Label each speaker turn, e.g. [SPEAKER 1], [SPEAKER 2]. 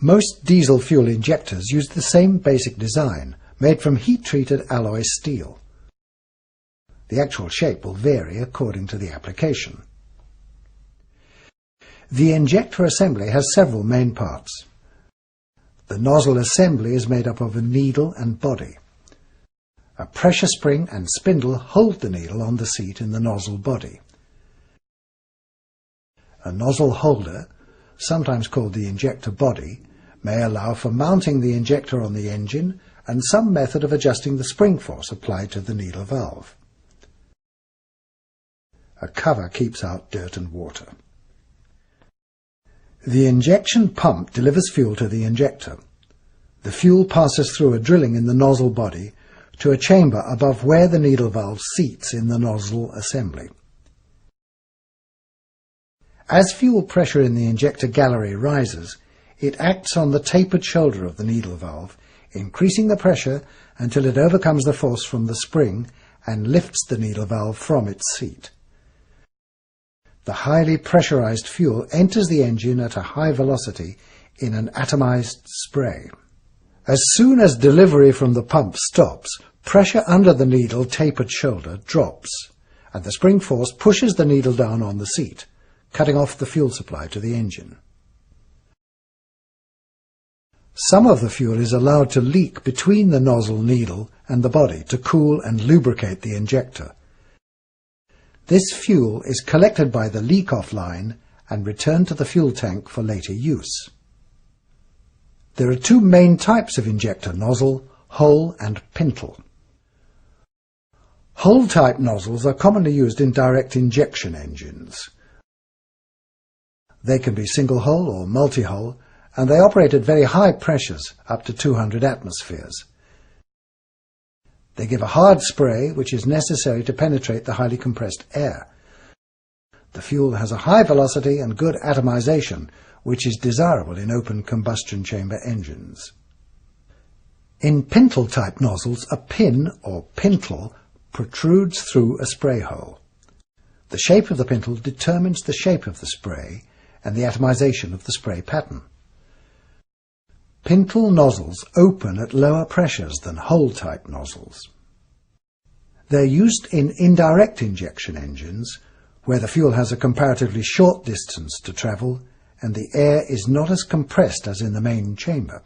[SPEAKER 1] Most diesel fuel injectors use the same basic design, made from heat-treated alloy steel. The actual shape will vary according to the application. The injector assembly has several main parts. The nozzle assembly is made up of a needle and body. A pressure spring and spindle hold the needle on the seat in the nozzle body. A nozzle holder, sometimes called the injector body, may allow for mounting the injector on the engine and some method of adjusting the spring force applied to the needle valve. A cover keeps out dirt and water. The injection pump delivers fuel to the injector. The fuel passes through a drilling in the nozzle body to a chamber above where the needle valve seats in the nozzle assembly. As fuel pressure in the injector gallery rises, it acts on the tapered shoulder of the needle valve, increasing the pressure until it overcomes the force from the spring and lifts the needle valve from its seat. The highly pressurized fuel enters the engine at a high velocity in an atomized spray. As soon as delivery from the pump stops, pressure under the needle tapered shoulder drops, and the spring force pushes the needle down on the seat, cutting off the fuel supply to the engine. Some of the fuel is allowed to leak between the nozzle needle and the body to cool and lubricate the injector. This fuel is collected by the leak-off line and returned to the fuel tank for later use. There are two main types of injector nozzle, hole and pintle. Hole-type nozzles are commonly used in direct injection engines. They can be single-hole or multi-hole, and they operate at very high pressures, up to 200 atmospheres. They give a hard spray which is necessary to penetrate the highly compressed air. The fuel has a high velocity and good atomization, which is desirable in open combustion chamber engines. In pintle-type nozzles, a pin, or pintle, protrudes through a spray hole. The shape of the pintle determines the shape of the spray and the atomization of the spray pattern. Pintle nozzles open at lower pressures than hole-type nozzles. They're used in indirect injection engines, where the fuel has a comparatively short distance to travel and the air is not as compressed as in the main chamber.